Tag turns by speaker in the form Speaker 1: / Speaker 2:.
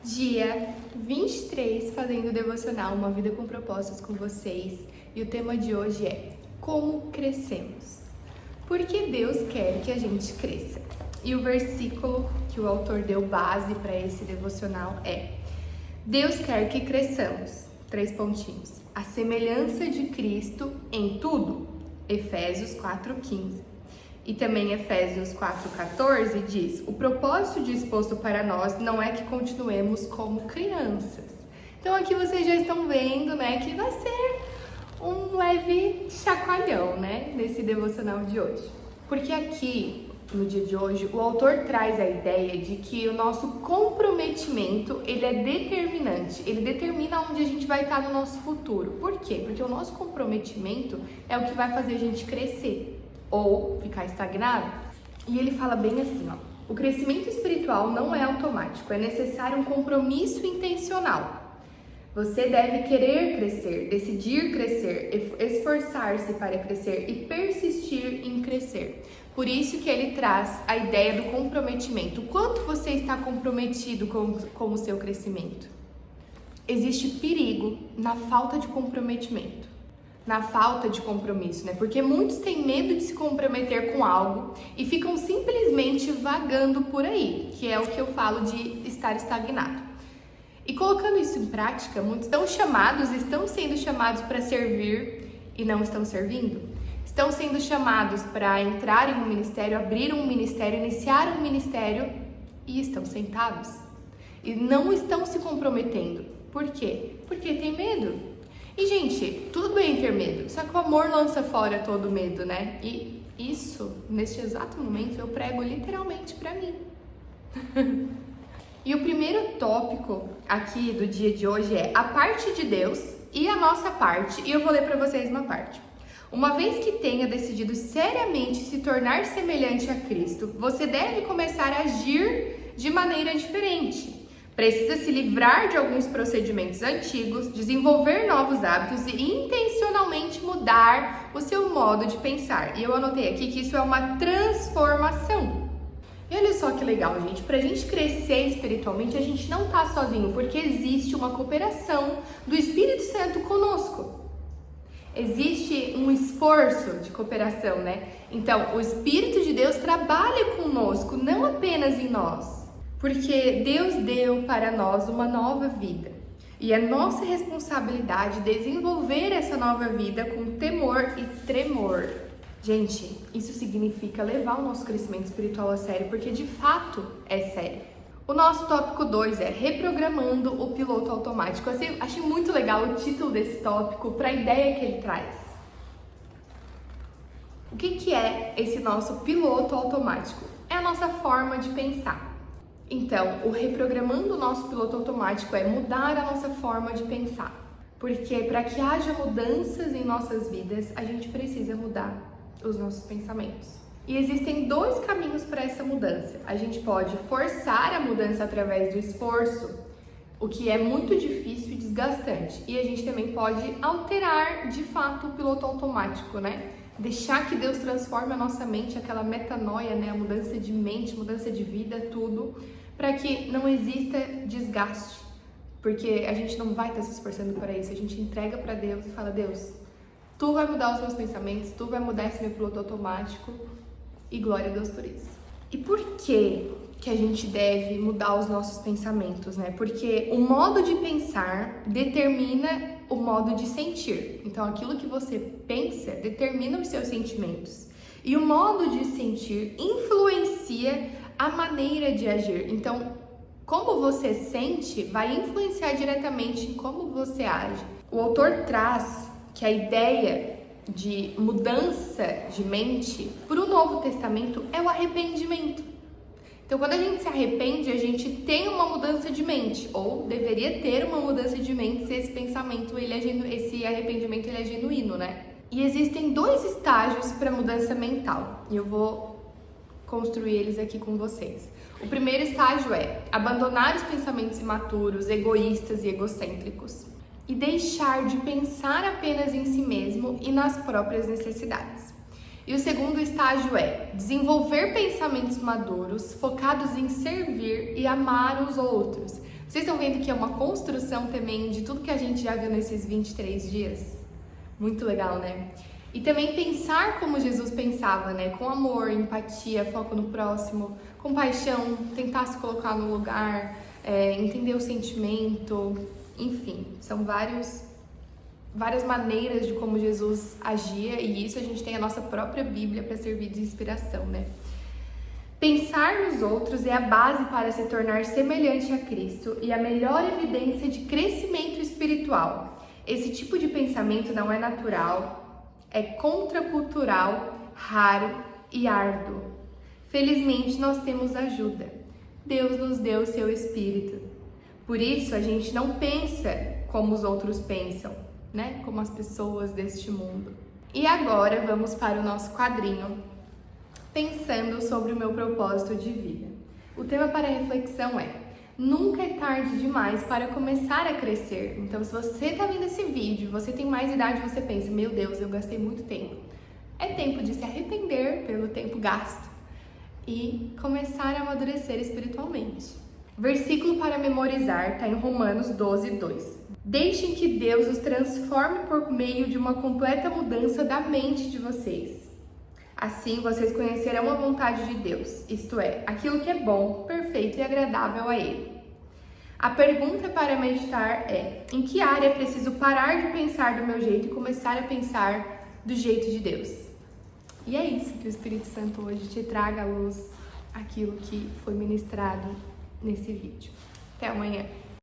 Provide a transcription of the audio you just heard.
Speaker 1: Dia 23, fazendo devocional, uma vida com propósitos com vocês. E o tema de hoje é como crescemos. Porque Deus quer que a gente cresça. E o versículo que o autor deu base para esse devocional é: Deus quer que cresçamos, 3 pontinhos, a semelhança de Cristo em tudo. Efésios 4:15. E também Efésios 4:14 diz: o propósito disposto para nós não é que continuemos como crianças. Então aqui vocês já estão vendo, né, que vai ser um leve chacoalhão, né, nesse devocional de hoje. Porque aqui, no dia de hoje, o autor traz a ideia de que o nosso comprometimento, ele é determinante, ele determina onde a gente vai estar no nosso futuro. Por quê? Porque o nosso comprometimento é o que vai fazer a gente crescer ou ficar estagnado. E ele fala bem assim, ó: o crescimento espiritual não é automático, é necessário um compromisso intencional. Você deve querer crescer, decidir crescer, esforçar-se para crescer e persistir em crescer. Por isso que ele traz a ideia do comprometimento. O quanto você está comprometido com o seu crescimento? Existe perigo na falta de comprometimento, na falta de compromisso, né? Porque muitos têm medo de se comprometer com algo e ficam simplesmente vagando por aí, que é o que eu falo de estar estagnado. E colocando isso em prática, muitos estão sendo chamados para servir e não estão servindo. Estão sendo chamados para entrar em um ministério, abrir um ministério, iniciar um ministério e estão sentados. E não estão se comprometendo. Por quê? Porque tem medo. E, gente, tudo bem ter medo, só que o amor lança fora todo medo, né? E isso, neste exato momento, eu prego literalmente pra mim. E o primeiro tópico aqui do dia de hoje é a parte de Deus e a nossa parte. E eu vou ler pra vocês uma parte. Uma vez que tenha decidido seriamente se tornar semelhante a Cristo, você deve começar a agir de maneira diferente. Precisa se livrar de alguns procedimentos antigos, desenvolver novos hábitos e intencionalmente mudar o seu modo de pensar. E eu anotei aqui que isso é uma transformação. E olha só que legal, gente. Pra gente crescer espiritualmente, a gente não tá sozinho, porque existe uma cooperação do Espírito Santo conosco. Existe um esforço de cooperação, né? Então, o Espírito de Deus trabalha conosco, não apenas em nós. Porque Deus deu para nós uma nova vida. E é nossa responsabilidade desenvolver essa nova vida com temor e tremor. Gente, isso significa levar o nosso crescimento espiritual a sério, porque de fato é sério. O nosso tópico 2 é reprogramando o piloto automático. Eu achei muito legal o título desse tópico para a ideia que ele traz. O que é esse nosso piloto automático? É a nossa forma de pensar. Então, o reprogramando o nosso piloto automático é mudar a nossa forma de pensar. Porque para que haja mudanças em nossas vidas, a gente precisa mudar os nossos pensamentos. E existem 2 caminhos para essa mudança. A gente pode forçar a mudança através do esforço, o que é muito difícil e desgastante. E a gente também pode alterar, de fato, o piloto automático, né? Deixar que Deus transforme a nossa mente, aquela metanoia, né? A mudança de mente, mudança de vida, tudo, para que não exista desgaste. Porque a gente não vai estar se esforçando para isso. A gente entrega para Deus e fala: Deus, Tu vai mudar os meus pensamentos, Tu vai mudar esse meu piloto automático. E glória a Deus por isso. E por que a gente deve mudar os nossos pensamentos, né? Porque o modo de pensar determina o modo de sentir. Então, aquilo que você pensa determina os seus sentimentos. E o modo de sentir influencia a maneira de agir. Então, como você sente vai influenciar diretamente em como você age. O autor traz que a ideia de mudança de mente para o Novo Testamento é o arrependimento. Então, quando a gente se arrepende, a gente tem uma mudança de mente, ou deveria ter uma mudança de mente se esse pensamento, esse arrependimento ele é genuíno, né? E existem 2 estágios para mudança mental, e eu vou construir eles aqui com vocês. O primeiro estágio é abandonar os pensamentos imaturos, egoístas e egocêntricos e deixar de pensar apenas em si mesmo e nas próprias necessidades. E o segundo estágio é desenvolver pensamentos maduros, focados em servir e amar os outros, Vocês estão vendo que é uma construção também de tudo que a gente já viu nesses 23 dias? Muito legal, né? E também pensar como Jesus pensava, né? Com amor, empatia, foco no próximo, compaixão, tentar se colocar no lugar, entender o sentimento, enfim, são várias maneiras de como Jesus agia, e isso a gente tem a nossa própria Bíblia para servir de inspiração, né? Pensar nos outros é a base para se tornar semelhante a Cristo e a melhor evidência de crescimento espiritual. Esse tipo de pensamento não é natural, é contracultural, raro e árduo. Felizmente, nós temos ajuda. Deus nos deu o seu Espírito. Por isso, a gente não pensa como os outros pensam, né? Como as pessoas deste mundo. E agora, vamos para o nosso quadrinho, pensando sobre o meu propósito de vida. O tema para reflexão é: nunca é tarde demais para começar a crescer. Então, se você está vendo esse vídeo, você tem mais idade, você pensa, meu Deus, eu gastei muito tempo. É tempo de se arrepender pelo tempo gasto e começar a amadurecer espiritualmente. Versículo para memorizar está em Romanos 12:2. Deixem que Deus os transforme por meio de uma completa mudança da mente de vocês. Assim, vocês conhecerão a vontade de Deus, isto é, aquilo que é bom, perfeito e agradável a Ele. A pergunta para meditar é: em que área preciso parar de pensar do meu jeito e começar a pensar do jeito de Deus? E é isso, que o Espírito Santo hoje te traga à luz aquilo que foi ministrado nesse vídeo. Até amanhã!